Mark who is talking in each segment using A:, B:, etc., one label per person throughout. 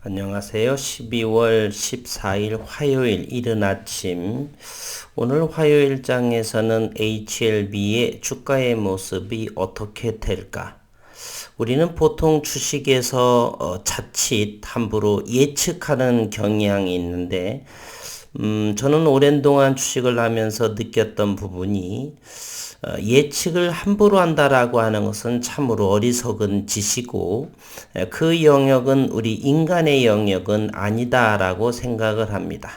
A: 안녕하세요. 12월 14일 화요일 이른 아침. 오늘 화요일장에서는 HLB의 주가의 모습이 어떻게 될까? 우리는 보통 주식에서 자칫 함부로 예측하는 경향이 있는데, 저는 오랜 동안 주식을 하면서 느꼈던 부분이 예측을 함부로 한다라고 하는 것은 참으로 어리석은 짓이고 그 영역은 우리 인간의 영역은 아니다라고 생각을 합니다.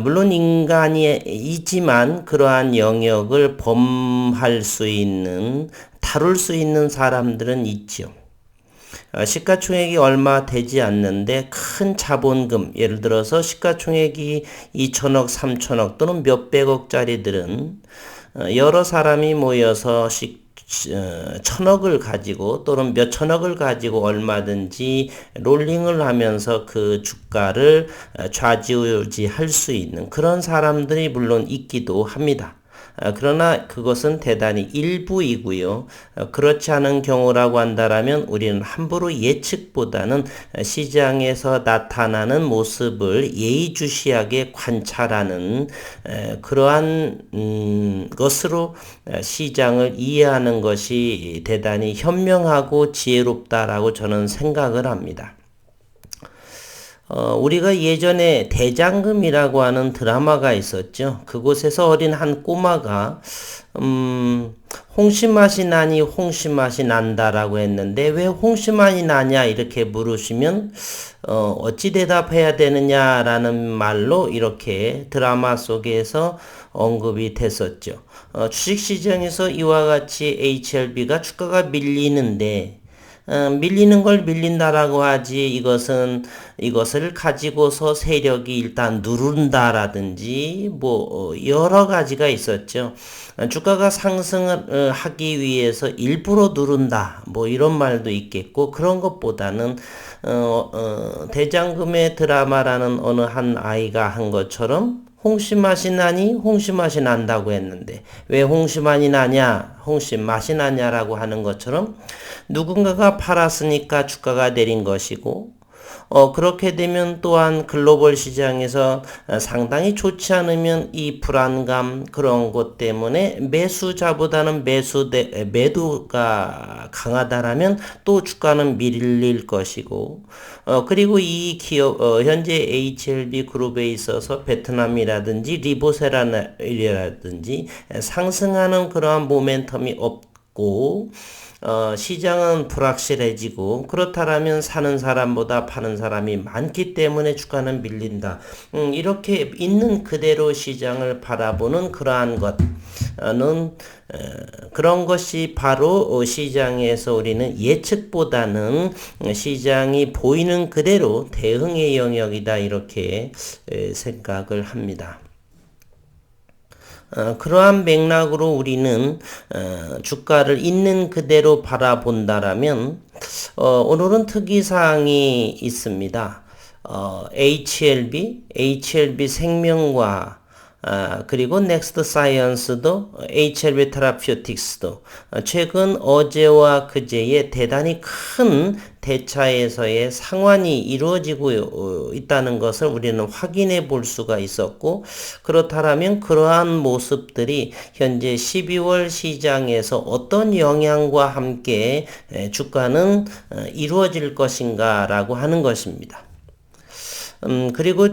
A: 물론 인간이지만 그러한 영역을 범할 수 있는, 다룰 수 있는 사람들은 있죠. 시가총액이 얼마 되지 않는데 큰 자본금, 예를 들어서 시가총액이 2천억, 3천억 또는 몇백억짜리들은 여러 사람이 모여서 천억을 가지고 또는 몇 천억을 가지고 얼마든지 롤링을 하면서 그 주가를 좌지우지할 수 있는 그런 사람들이 물론 있기도 합니다. 그러나 그것은 대단히 일부이고요. 그렇지 않은 경우라고 한다면 우리는 함부로 예측보다는 시장에서 나타나는 모습을 예의주시하게 관찰하는 그러한 것으로 시장을 이해하는 것이 대단히 현명하고 지혜롭다라고 저는 생각을 합니다. 우리가 예전에 대장금이라고 하는 드라마가 있었죠. 그곳에서 어린 한 꼬마가, 홍시 맛이 나니 홍시 맛이 난다라고 했는데 왜 홍시 맛이 나냐 이렇게 물으시면, 어찌 대답해야 되느냐라는 말로 이렇게 드라마 속에서 언급이 됐었죠. 주식시장에서 이와 같이 HLB가 주가가 밀리는데, 밀리는 걸 밀린다라고 하지 이것을 가지고서 세력이 일단 누른다라든지 여러 가지가 있었죠. 주가가 상승을 하기 위해서 일부러 누른다 이런 말도 있겠고, 그런 것보다는 대장금의 드라마라는 어느 한 아이가 한 것처럼 홍시 맛이 나니 홍시 맛이 난다고 했는데 왜 홍시 맛이 나냐, 홍시 맛이 나냐라고 하는 것처럼 누군가가 팔았으니까 주가가 내린 것이고, 그렇게 되면 또한 글로벌 시장에서 상당히 좋지 않으면 이 불안감, 그런 것 때문에 매수자보다는 매도가 강하다라면 또 주가는 밀릴 것이고, 그리고 이 기업, 현재 HLB 그룹에 있어서 베트남이라든지 리보세라든지 상승하는 그러한 모멘텀이 없고, 시장은 불확실해지고, 그렇다면 사는 사람보다 파는 사람이 많기 때문에 주가는 밀린다. 이렇게 있는 그대로 시장을 바라보는 그러한 것은, 그런 것이 바로 시장에서 우리는 예측보다는 시장이 보이는 그대로 대응의 영역이다, 이렇게 생각을 합니다. 그러한 맥락으로 우리는 주가를 있는 그대로 바라본다라면, 오늘은 특이사항이 있습니다. HLB 생명과 그리고 넥스트 사이언스도 HLB 테라퓨틱스도 최근 어제와 그제에 대단히 큰 대차에서의 상환이 이루어지고 있다는 것을 우리는 확인해 볼 수가 있었고, 그렇다면 그러한 모습들이 현재 12월 시장에서 어떤 영향과 함께 주가는 이루어질 것인가라고 하는 것입니다. 그리고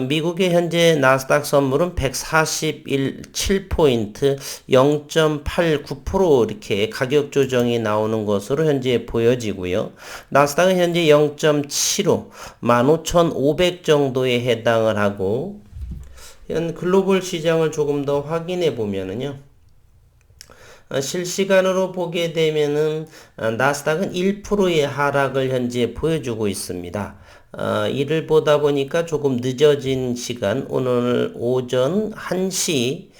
A: 미국의 현재 나스닥 선물은 147포인트 0.89% 이렇게 가격 조정이 나오는 것으로 현재 보여지고요. 나스닥은 현재 0.75, 15,500 정도에 해당을 하고, 글로벌 시장을 조금 더 확인해 보면은요. 실시간으로 보게 되면은 나스닥은 1%의 하락을 현재 보여주고 있습니다. 이를 보다 보니까 조금 늦어진 시간, 오늘 오전 1시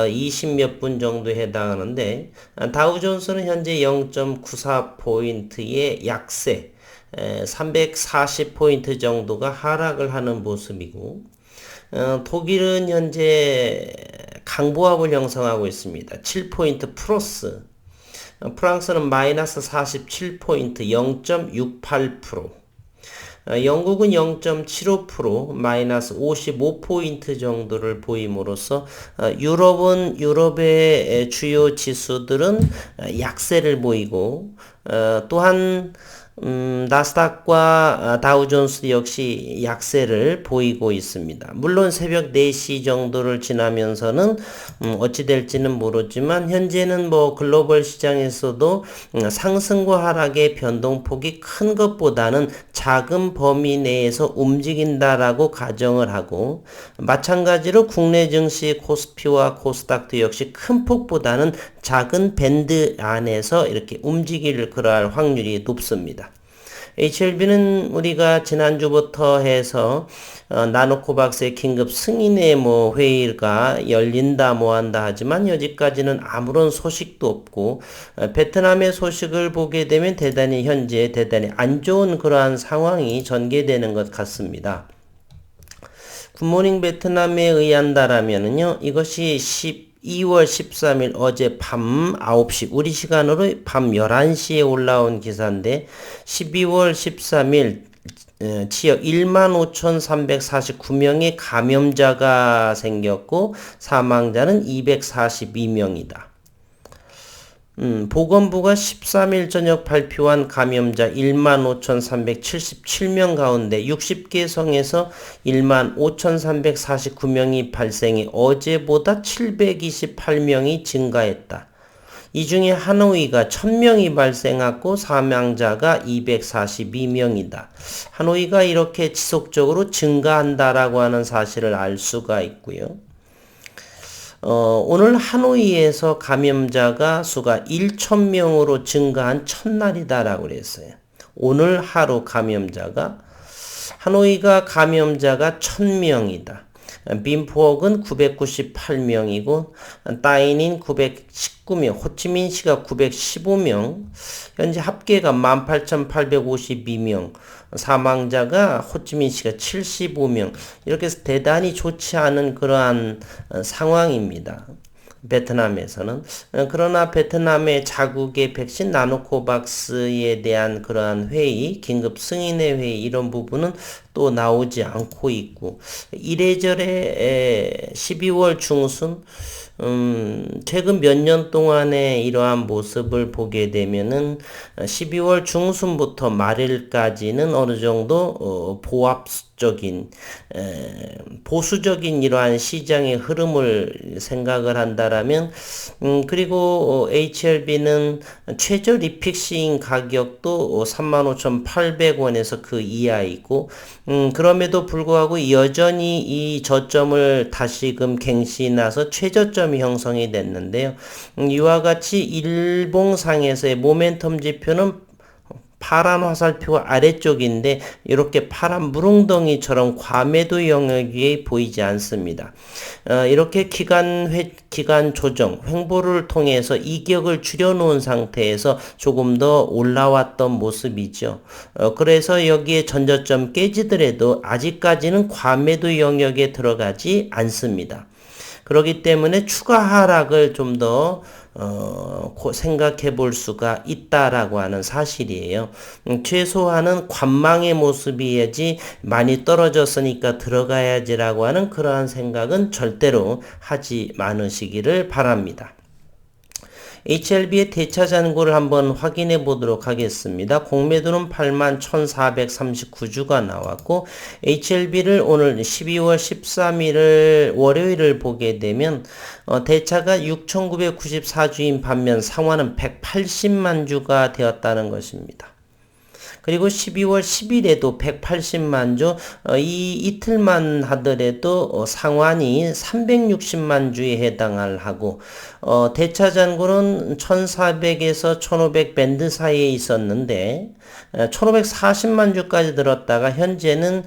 A: 20 몇 분 정도에 해당하는데, 다우존스는 현재 0.94포인트의 약세, 340포인트 정도가 하락을 하는 모습이고, 독일은 현재 강보합을 형성하고 있습니다. 7포인트 플러스. 프랑스는 마이너스 47포인트 0.68%. 영국은 0.75% 마이너스 55포인트 정도를 보임으로써 유럽의 주요 지수들은 약세를 보이고 또한 나스닥과 다우존스 역시 약세를 보이고 있습니다. 물론 새벽 4시 정도를 지나면서는 어찌 될지는 모르지만 현재는 뭐 글로벌 시장에서도 상승과 하락의 변동폭이 큰 것보다는 작은 범위 내에서 움직인다라고 가정을 하고 마찬가지로 국내 증시 코스피와 코스닥도 역시 큰 폭보다는 작은 밴드 안에서 이렇게 움직일 그럴 확률이 높습니다. HLB는 우리가 지난주부터 해서 나노코박스의 긴급 승인의 회의가 열린다 한다 하지만 여기까지는 아무런 소식도 없고 베트남의 소식을 보게 되면 현재 대단히 안 좋은 그러한 상황이 전개되는 것 같습니다. 굿모닝 베트남에 의한다라면은요, 이것이 2월 13일 어제 밤 9시, 우리 시간으로 밤 11시에 올라온 기사인데, 12월 13일 지역 15,349명의 감염자가 생겼고, 사망자는 242명이다. 보건부가 13일 저녁 발표한 감염자 15,377명 가운데 60개 성에서 15,349명이 발생해 어제보다 728명이 증가했다. 이 중에 하노이가 1,000명이 발생하고 사망자가 242명이다. 하노이가 이렇게 지속적으로 증가한다라고 하는 사실을 알 수가 있고요. 오늘 하노이에서 감염자가 수가 1,000명으로 증가한 첫날이다라고 그랬어요. 오늘 하루 하노이가 감염자가 1,000명이다. 빈포옥은 998명이고 따이닌 919명, 호치민시가 915명, 현재 합계가 18,852명, 사망자가 호치민시가 75명, 이렇게 해서 대단히 좋지 않은 그러한 상황입니다. 베트남에서는. 그러나 베트남의 자국의 백신 나노코박스에 대한 그러한 회의, 긴급 승인의 회의 이런 부분은 또 나오지 않고 있고 이래저래 12월 중순 최근 몇 년 동안의 이러한 모습을 보게 되면은 12월 중순부터 말일까지는 어느 정도 보수적인 이러한 시장의 흐름을 생각을 한다라면 그리고 HLB는 최저 리픽싱 가격도 35,800원에서 그 이하이고 그럼에도 불구하고 여전히 이 저점을 다시금 갱신해서 최저점이 형성이 됐는데요. 이와 같이 일봉상에서의 모멘텀 지표는 파란 화살표 아래쪽인데 이렇게 파란 물웅덩이처럼 과매도 영역이 보이지 않습니다. 이렇게 기간 조정, 횡보를 통해서 이격을 줄여놓은 상태에서 조금 더 올라왔던 모습이죠. 그래서 여기에 전저점 깨지더라도 아직까지는 과매도 영역에 들어가지 않습니다. 그렇기 때문에 추가 하락을 좀 더 생각해 볼 수가 있다라고 하는 사실이에요. 최소한은 관망의 모습이야지 많이 떨어졌으니까 들어가야지라고 하는 그러한 생각은 절대로 하지 않으시기를 바랍니다. HLB의 대차 잔고를 한번 확인해 보도록 하겠습니다. 공매도는 81,439주가 나왔고 HLB를 오늘 12월 13일을 월요일을 보게 되면 대차가 6,994주인 반면 상환은 180만 주가 되었다는 것입니다. 그리고 12월 10일에도 180만 주, 이 이틀만 하더라도 상환이 360만 주에 해당을 하고, 대차 잔고는 1,400에서 1,500 밴드 사이에 있었는데, 1,540만 주까지 들었다가 현재는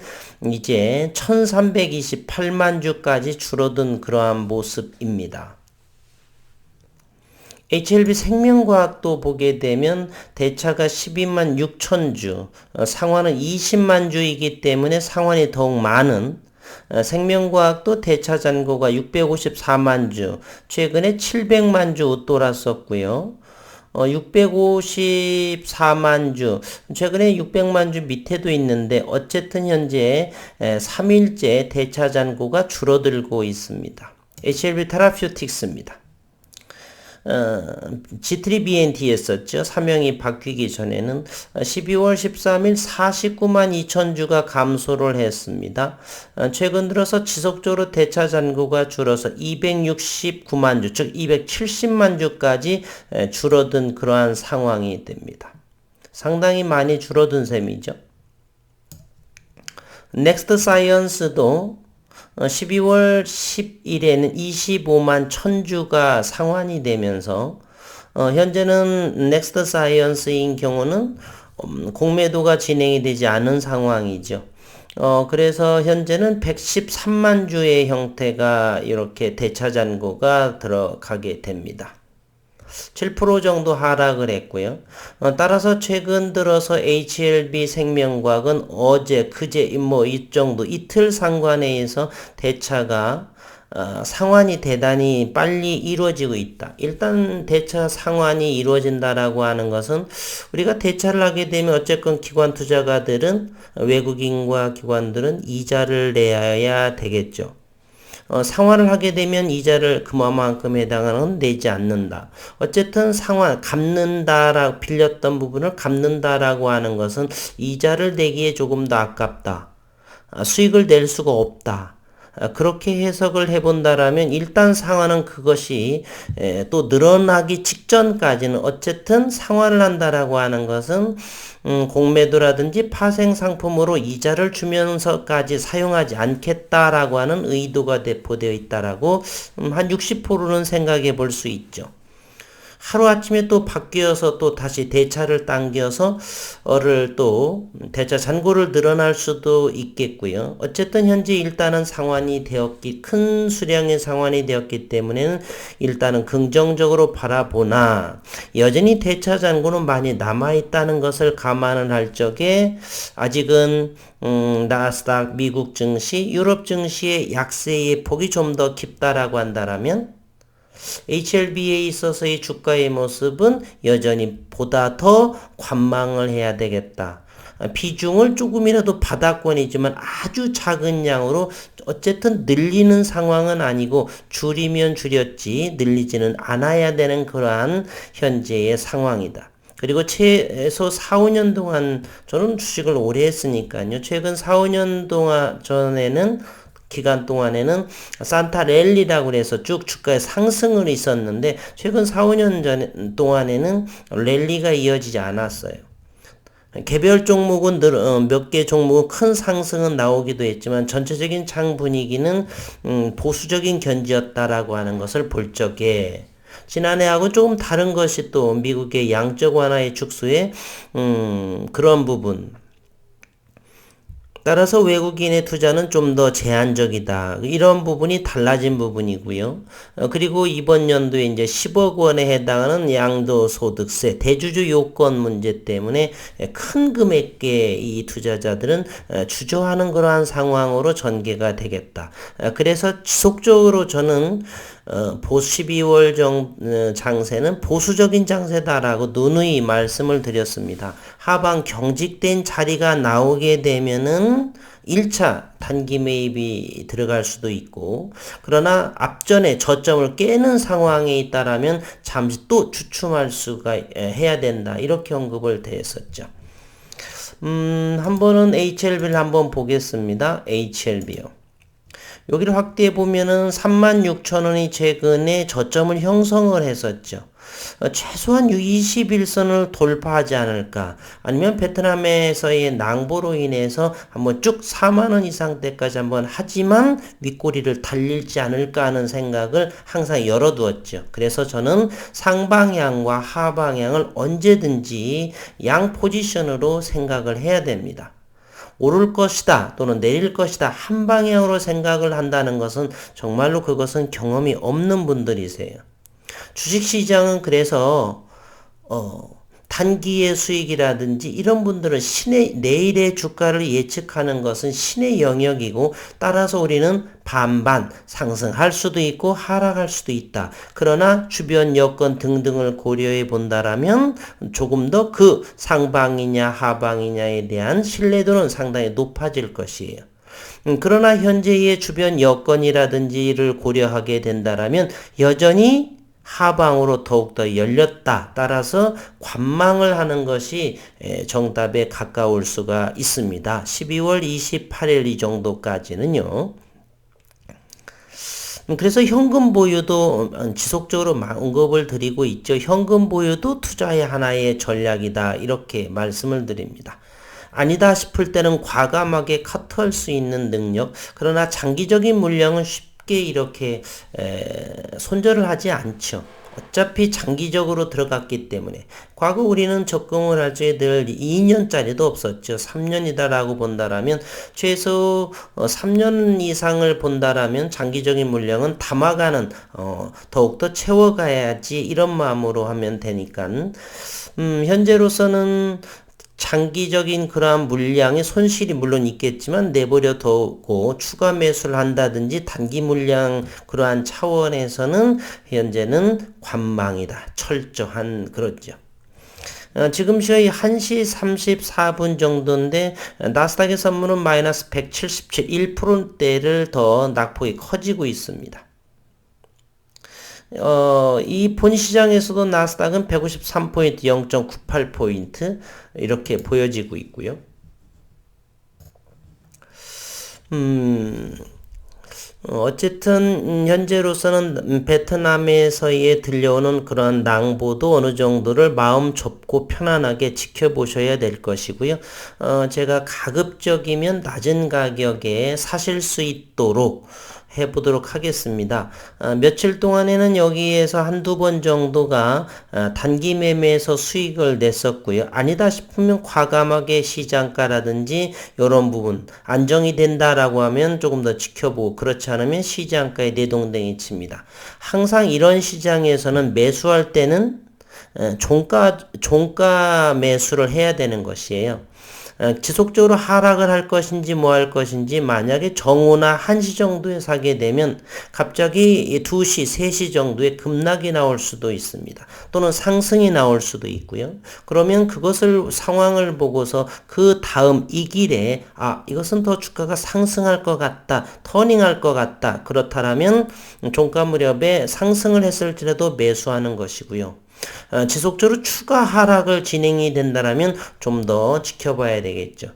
A: 이제 1,328만 주까지 줄어든 그러한 모습입니다. HLB 생명과학도 보게 되면 대차가 12만 6천 주, 상환은 20만 주이기 때문에 상환이 더욱 많은 생명과학도 대차 잔고가 654만 주, 최근에 700만 주 웃돌았었고요. 654만 주, 최근에 600만 주 밑에도 있는데 어쨌든 현재 3일째 대차 잔고가 줄어들고 있습니다. HLB 테라퓨틱스입니다. G3BNT였었죠. 사명이 바뀌기 전에는 12월 13일 49만 2천 주가 감소를 했습니다. 최근 들어서 지속적으로 대차 잔고가 줄어서 269만 주, 즉 270만 주까지 줄어든 그러한 상황이 됩니다. 상당히 많이 줄어든 셈이죠. 넥스트 사이언스도 12월 10일에는 25만 1000주가 상환이 되면서 현재는 넥스트 사이언스인 경우는 공매도가 진행이 되지 않은 상황이죠. 그래서 현재는 113만 주의 형태가 이렇게 대차 잔고가 들어가게 됩니다. 7% 정도 하락을 했고요. 따라서 최근 들어서 HLB 생명과학은 어제, 그제 이 정도 이틀 상관회에서 대차가 상환이 대단히 빨리 이루어지고 있다. 일단 대차 상환이 이루어진다라고 하는 것은 우리가 대차를 하게 되면 어쨌건 기관 투자가들은 외국인과 기관들은 이자를 내야 되겠죠. 상환을 하게 되면 이자를 그만큼 해당하는 내지 않는다. 어쨌든 상환, 갚는다라고 빌렸던 부분을 갚는다라고 하는 것은 이자를 내기에 조금 더 아깝다. 수익을 낼 수가 없다. 그렇게 해석을 해본다라면 일단 상환은 그것이 또 늘어나기 직전까지는 어쨌든 상환을 한다라고 하는 것은 공매도라든지 파생 상품으로 이자를 주면서까지 사용하지 않겠다라고 하는 의도가 내포되어 있다라고 한 60%는 생각해 볼 수 있죠. 하루아침에 또 바뀌어서 또 다시 대차를 당겨서 또 대차 잔고를 늘어날 수도 있겠고요. 어쨌든 현재 일단은 상환이 되었기, 큰 수량의 상환이 되었기 때문에는 일단은 긍정적으로 바라보나 여전히 대차 잔고는 많이 남아있다는 것을 감안을 할 적에 아직은 나스닥, 미국 증시, 유럽 증시의 약세의 폭이 좀 더 깊다라고 한다라면 HLB에 있어서의 주가의 모습은 여전히 보다 더 관망을 해야 되겠다. 비중을 조금이라도 바닥권이지만 아주 작은 양으로 어쨌든 늘리는 상황은 아니고 줄이면 줄였지 늘리지는 않아야 되는 그러한 현재의 상황이다. 그리고 최소 4, 5년 동안 저는 주식을 오래 했으니까요. 최근 4, 5년 동안 전에는 기간 동안에는 산타 랠리라고 해서 쭉 주가의 상승을 있었는데 최근 4, 5년 동안에는 랠리가 이어지지 않았어요. 개별 종목은 몇 개 종목은 큰 상승은 나오기도 했지만 전체적인 장 분위기는 보수적인 견지였다라고 하는 것을 볼 적에 지난해하고 조금 다른 것이 또 미국의 양적 완화의 축소에 그런 부분 따라서 외국인의 투자는 좀 더 제한적이다. 이런 부분이 달라진 부분이고요. 그리고 이번 연도에 이제 10억 원에 해당하는 양도소득세, 대주주 요건 문제 때문에 큰 금액의 이 투자자들은 주저하는 그러한 상황으로 전개가 되겠다. 그래서 지속적으로 저는 12월 장세는 보수적인 장세다라고 누누이 말씀을 드렸습니다. 하방 경직된 자리가 나오게 되면은 1차 단기 매입이 들어갈 수도 있고 그러나 앞전에 저점을 깨는 상황에 있다라면 잠시 또 주춤할 수가 해야 된다. 이렇게 언급을 드렸었죠. 한 번은 HLB를 한번 보겠습니다. HLB요. 여기를 확대해 보면은 36,000원이 최근에 저점을 형성을 했었죠. 최소한 21선을 돌파하지 않을까 아니면 베트남에서의 낭보로 인해서 한번 쭉 4만원 이상대까지 한번 하지만 윗꼬리를 달릴지 않을까 하는 생각을 항상 열어두었죠. 그래서 저는 상방향과 하방향을 언제든지 양 포지션으로 생각을 해야 됩니다. 오를 것이다 또는 내릴 것이다 한 방향으로 생각을 한다는 것은 정말로 그것은 경험이 없는 분들이세요. 주식시장은 그래서 단기의 수익이라든지 이런 분들은 내일의 주가를 예측하는 것은 신의 영역이고, 따라서 우리는 반반 상승할 수도 있고 하락할 수도 있다. 그러나 주변 여건 등등을 고려해 본다라면 조금 더 그 상방이냐 하방이냐에 대한 신뢰도는 상당히 높아질 것이에요. 그러나 현재의 주변 여건이라든지를 고려하게 된다라면 여전히 하방으로 더욱더 열렸다. 따라서 관망을 하는 것이 정답에 가까울 수가 있습니다. 12월 28일 이 정도까지는요. 그래서 현금 보유도 지속적으로 언급을 드리고 있죠. 현금 보유도 투자의 하나의 전략이다. 이렇게 말씀을 드립니다. 아니다 싶을 때는 과감하게 카트할 수 있는 능력, 그러나 장기적인 물량은 쉽게 이렇게 손절을 하지 않죠. 어차피 장기적으로 들어갔기 때문에. 과거 우리는 적금을 할 때 늘 2년짜리도 없었죠. 3년이다라고 본다라면, 최소 3년 이상을 본다라면 장기적인 물량은 담아가는, 더욱더 채워가야지 이런 마음으로 하면 되니까, 현재로서는 장기적인 그러한 물량의 손실이 물론 있겠지만 내버려 두고 추가 매수를 한다든지 단기 물량 그러한 차원에서는 현재는 관망이다. 철저한 그렇죠. 지금 시각이 1시 34분 정도인데 나스닥의 선물은 마이너스 177, 1%대를 더 낙폭이 커지고 있습니다. 이 본 시장에서도 나스닥은 153포인트, 0.98포인트 이렇게 보여지고 있고요. 어쨌든 현재로서는 베트남에서의 들려오는 그런 낭보도 어느 정도를 마음 접고 편안하게 지켜보셔야 될 것이고요. 제가 가급적이면 낮은 가격에 사실 수 있도록 해보도록 하겠습니다. 며칠 동안에는 여기에서 한두 번 정도가 단기 매매에서 수익을 냈었고요. 아니다 싶으면 과감하게 시장가라든지 이런 부분 안정이 된다라고 하면 조금 더 지켜보고, 그렇지 않으면 시장가에 내동댕이 칩니다. 항상 이런 시장에서는 매수할 때는 종가 매수를 해야 되는 것이에요. 지속적으로 하락을 할 것인지 뭐 할 것인지, 만약에 정오나 1시 정도에 사게 되면 갑자기 2시, 3시 정도에 급락이 나올 수도 있습니다. 또는 상승이 나올 수도 있고요. 그러면 그것을 상황을 보고서 그 다음 이 길에 이것은 더 주가가 상승할 것 같다. 터닝할 것 같다. 그렇다면 종가 무렵에 상승을 했을지라도 매수하는 것이고요. 지속적으로 추가 하락을 진행이 된다면 좀 더 지켜봐야 되겠죠.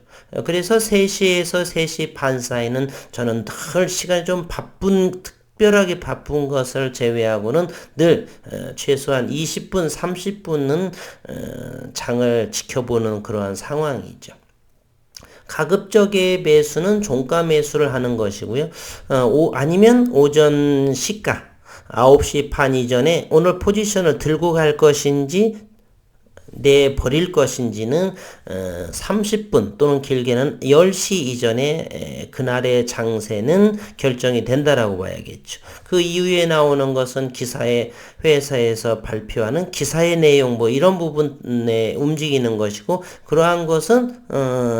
A: 그래서 3시에서 3시 반 사이는 저는 늘 시간이 좀 특별하게 바쁜 것을 제외하고는 늘 최소한 20분, 30분은 장을 지켜보는 그러한 상황이죠. 가급적의 매수는 종가 매수를 하는 것이고요. 아니면 오전 시가 9시 반 이전에 오늘 포지션을 들고 갈 것인지 내버릴 것인지는 30분 또는 길게는 10시 이전에 그날의 장세는 결정이 된다라고 봐야겠죠. 그 이후에 나오는 것은 회사에서 발표하는 기사의 내용 이런 부분에 움직이는 것이고, 그러한 것은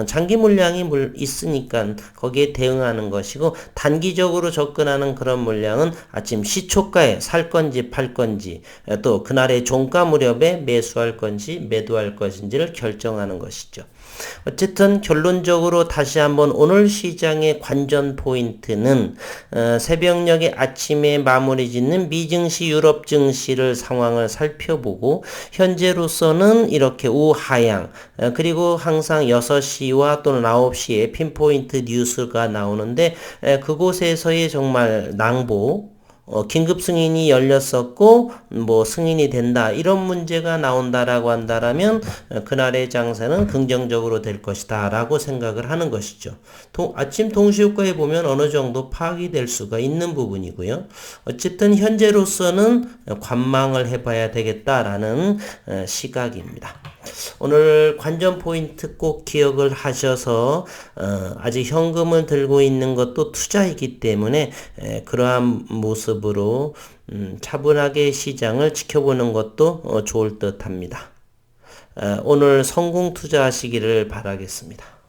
A: 장기 물량이 있으니까 거기에 대응하는 것이고, 단기적으로 접근하는 그런 물량은 아침 시초가에 살 건지 팔 건지, 또 그날의 종가 무렵에 매수할 건지 매도할 것인지를 결정하는 것이죠. 어쨌든 결론적으로 다시 한번 오늘 시장의 관전 포인트는 새벽녘에 아침에 마무리 짓는 미증시 유럽 증시를 상황을 살펴보고, 현재로서는 이렇게 우하향, 그리고 항상 6시와 또는 9시에 핀포인트 뉴스가 나오는데, 그곳에서의 정말 낭보, 긴급 승인이 열렸었고 승인이 된다 이런 문제가 나온다라고 한다라면 그날의 장세는 긍정적으로 될 것이다 라고 생각을 하는 것이죠. 아침 동시효과에 보면 어느 정도 파악이 될 수가 있는 부분이고요. 어쨌든 현재로서는 관망을 해봐야 되겠다라는 시각입니다. 오늘 관전 포인트 꼭 기억을 하셔서 아직 현금을 들고 있는 것도 투자이기 때문에 그러한 모습으로 차분하게 시장을 지켜보는 것도 좋을 듯 합니다. 오늘 성공 투자하시기를 바라겠습니다.